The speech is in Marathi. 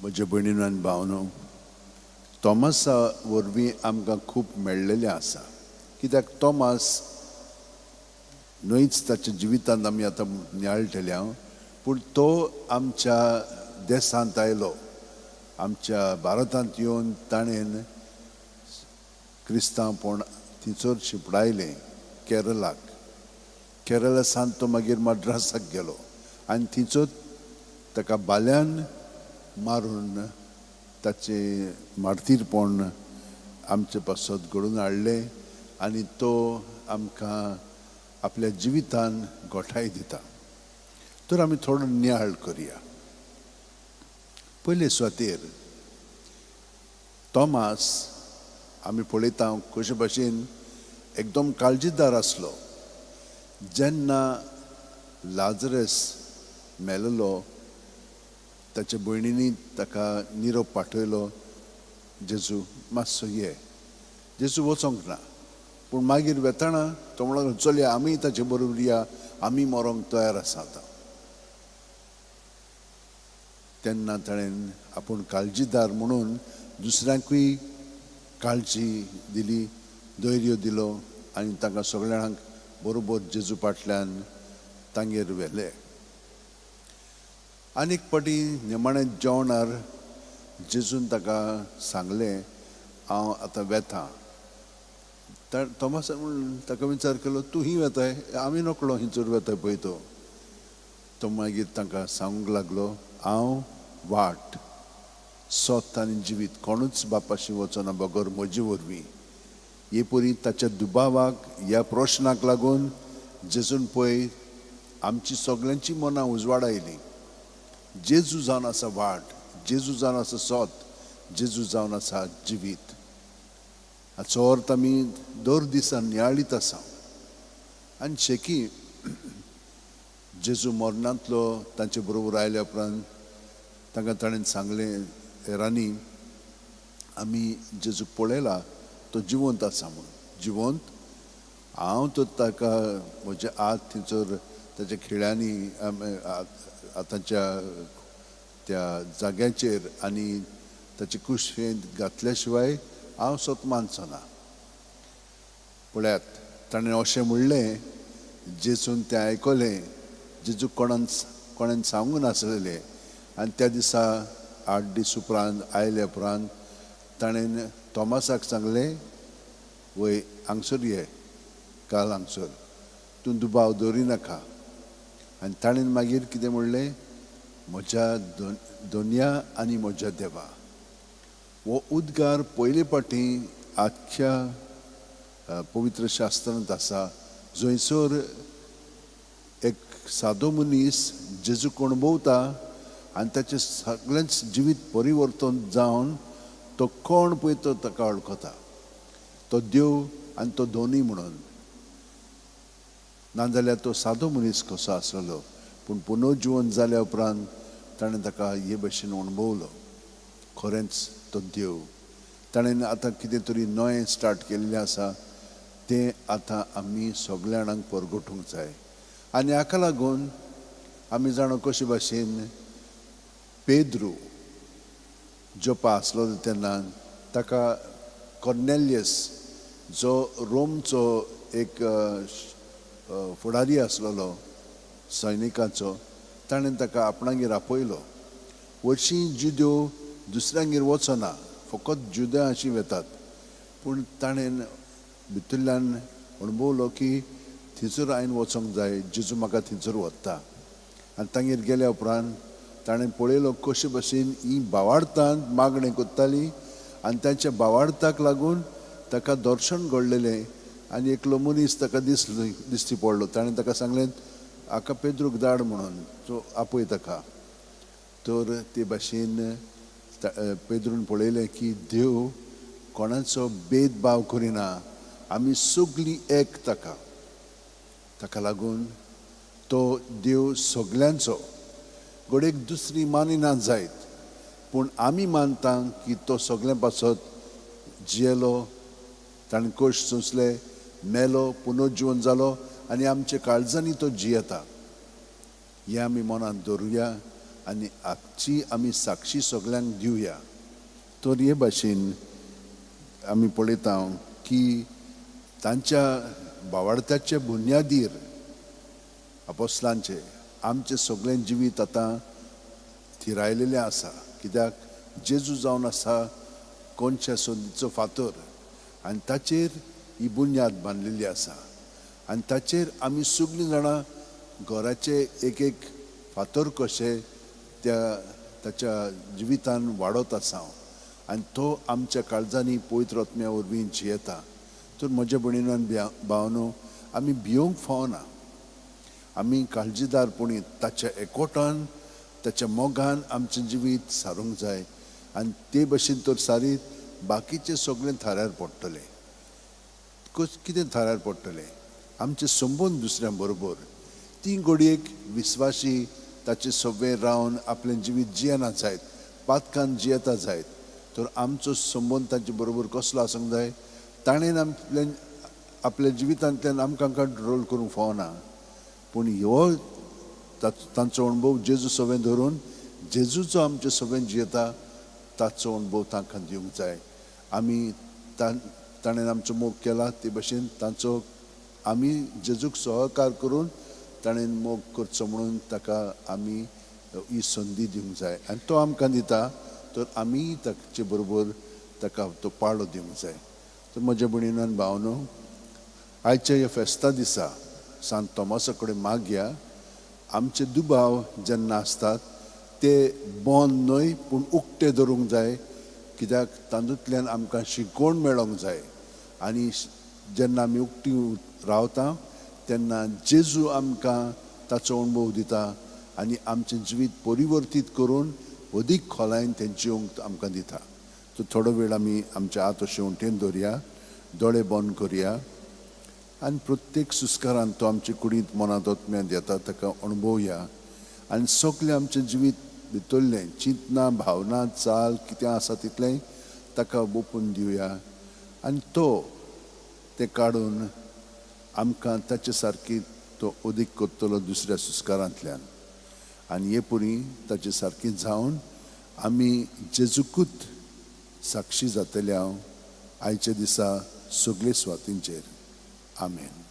म्हज्या भयणीनो आनी भावनो, तोमासा वरवीं आमकां खूब मेळ्ळेलें आसा. कित्याक तोमास न्हयच ताच्या जिवितांत आमी आतां नियाळटले पूण तो आमच्या देसांत आयलो. आमच्या भारतांत येवन ताणें क्रिस्तांवपण थंयसर शिपडायलें केरळाक. केरळा सावन तो मागीर मद्रासाक गेलो आनी थंयसर ताका बाल्यान मारून ताचें मार्तीरपण आमचे पासत घडोवन हाडलें आनी तो आमकां आपल्या जिवितान घोटाय दिता. तर आमी थोडो नियाळ करया. पयले सुवातेर तोमास आमी पळयता कशे भाशेन एकदम काळजीदार आसलो. जेन्ना लाजरस मेललो ताच्या भयणींनी ताका निरोप पाठयलो, जेजू मातसो ये. जेजू वचोंक ना, पूण मागीर वेताना तो म्हणलो चलया आमी ताचे बरोबर या, आमी मरोंक तयार आसा आतां. तेन्ना ताणें आपूण काळजीदार म्हणून दुसऱ्यांकूय काळजी दिली, धैर्य दिलो आनी तांकां सगळ्यांक बरोबर जेजू फाटल्यान तांगेर व्हेले. आनीक पाटी निमाणें जेवणार जेजून ताका सांगलें हांव आतां वेतां. तोमासान म्हणून ताका विचार केलो तूं ही वेताय, आमी नकळो हिंचर वेताय पळय तो. तो मागीर तांकां सांगूंक लागलो हांव वाट सोत आनी जिवीत, कोणूच बापाशी वचना बगर म्हजे वरवीं. हे परी ताच्या दुबावाक ह्या प्रश्नाक लागून जेजून पळय आमची सगळ्यांची मनां उजवाडायलीं. जेजू जावन आसा वाट, जेजू जावन आसा सोत, जेजू जावन आसा जिवीत. हाचो अर्थ आमी दर दिसा नियाळीत आसा. आनी शेकी जेजू मरणांतलो तांचे बरोबर आयल्या उपरांत तांकां ताणें सांगलें हेरांनी आमी जेजूक पळयला तो जिवंत आसा म्हणून. जिवंत हांव तो ताका म्हजे हात थंयसर ताच्या खिळ्यांनी आतांच्या त्या जाग्याचेर आनी ताचे कुशींत घातल्या शिवाय हांव सोत मानचो ना. पळयात ताणें अशें म्हणलें, जेजून तें आयकलें. जेजू कोणान सांगूंक नासलेलें आनी त्या दिसा 8 दीस उपरांत आयल्या उपरांत ताणें तोमासाक सांगलें वय हांगसर ये, काल हांगसर, तूं दुबाव दवरिनाका. आनी ताणें मागीर कितें म्हणलें, म्हज्या दोनया आनी म्हज्या देवा. हो उद्गार पयले फावटी आख्या पवित्र शास्त्रांत आसा. जंयसर एक सादो मनीस जेजूक अणभवता आनी ताचें सगळेंच जिवीत परिवर्तन जावन तो कोण पळय तो ताका वळखता, तो देव आनी तो दोनी म्हणून. नाजाल्यार तो सादो मनीस कसो आसलो पूण पुनर्जीवन जाल्या उपरांत ताणें ताका हे भशेन अणभवलो खरेंच तो देव. ताणें आतां कितें तरी नवें स्टार्ट केल्लें आसा तें आतां आमी सगळ्या जाणांक परगटूंक जाय. आनी हाका लागून आमी जाणो कशे भाशेन पेद्रू जोपा आसलो तेन्ना ताका कॉर्नेलियस जो रोमचो एक फुडारी आसलेलो सैनिकाचो, ताणें ताका आपणागेर आपयलो. हरशीं जुद्यो दुसऱ्यांगेर वचना, फकत जुद्या अशीं वेतात. पूण ताणें भितरल्यान अणभवलो की थंयसर हांवें वचोंक जाय, जेजू म्हाका थंयसर व्हरता. आनी तांगेर गेल्या उपरांत ताणें पळयलो कशे भशेन ही भावार्थांत मागणें करतालीं आनी तांच्या भावार्थाक लागून ताका दर्शन घडलेलें. आनी एकलो मनीस ताका दिश्टी पडलो. ताणें ताका सांगलें हाका पेद्रूक धाड म्हणून, सो आपय ताका. तर ते भाशेन पेद्रून पळयलें की देव कोणाचो भेदभाव करिना, आमी सगळीं एक ताका. ताका लागून तो देव सगळ्यांचो. घडयेक दुसरी मानिना जायत पूण आमी मानता की तो सगळ्यां पासत जियेलो, ताणें कश्ट सोंसले, मेलो, पुनर्जीवन जालो आनी आमच्या काळजांनी तो जियेता. हें आमी मनांत दवरुया आनी हाची आमी साक्षी सगळ्यांक दिवया. तर हे भाशेन आमी पळयता की तांच्या भावार्थाचे बुन्यादीर अपोस्तलांचे आमचे सगळें जिवीत आतां थिरायलेलें आसा. कित्याक जेजू जावन आसा कोणच्या सोदीचो फातर आनी ताचेर ही बुन्याद बांदलेली आसा. आनी ताचेर आमी सगळीं जाणां घराचे एक एक फातर कशे ताच्या जिवितान वाडत आसा आनी तो आमच्या काळजांनी पवित्र आत्म्या वरवीं जियेता. तर म्हज्या भयणीनो आनी भावनो, आमी भिवंक फावना. आमी काळजीदारपणी ताच्या एकवटान ताच्या मोगान आमचें जिवीत सारूंक जाय. आनी ते भशेन तर सारीत बाकीचें सगळें थाऱ्यार पडटलें. कितें थाऱ्यार पडटलें? आमचें संबंद दुसऱ्यां बरोबर. ती घडयेक विस्वासी ताचे सव्वे रावन आपलें जिवीत जियेना जायत, पातकान जियेता जायत. तर आमचो संबंद ताचे बरोबर कसलो आसूंक जाय? ताणें आपल्या जिवितांतल्यान आमकां कंट्रोल करूंक फावना. पूण ह्यो तांचो अणभव जेजू सवें धरून जेजूचो आमचे सवें जियेता ताचो अणभव तांकां दिवंक जाय. आमी ताणें आमचो मोग केला ते भशेन तांचो आमी जेजूक सहकार करून ताणें मोग करचो म्हणून ताका आमी ही संदी दिवंक जाय. आनी तो आमकां दिता तर आमी ताचे बरोबर ताका तो पाळो दिवंक जाय. तर म्हज्या भयणीनो आनी भावनो, आयच्या ह्या फेस्ता दिसा सांत तोमासा कडेन मागया आमचे दुबाव जेन्ना आसतात ते बंद न्हय पूण उक्ते धरूंक जाय. कित्याक तातूंतल्यान आमकां शिकवण मेळोंक जाय. आनी जेन्ना आमी उक्ती रावता तेन्ना जेजू आमकां ताचो अणभव दिता आनी आमचें जिवीत परिवर्तीत करून अदीक खोलायेन तें जिवंक आमकां दिता. तर थोडो वेळ आमी आमचे हात अशे वटेन दवरया, दोळे बंद करया आनी प्रत्येक सुस्कारान तो आमचे कुडींत मनांत आत्म्यांत येता ताका अणभवया. आनी सगळें आमचें जिवीत भितरलें चिंतना भावना चाल कितें आसा तितलें ताका ओपून दिवया. आनी तो तें काडून आमकां ताचे सारकी तो अदीक करतलो दुसऱ्या सुस्कारांतल्यान. आनी हे पुरी ताचे सारकी जावन आमी जेजूकूच साक्षी जातले हांव आयच्या दिसा सगळे सुवातींचेर. आमेन.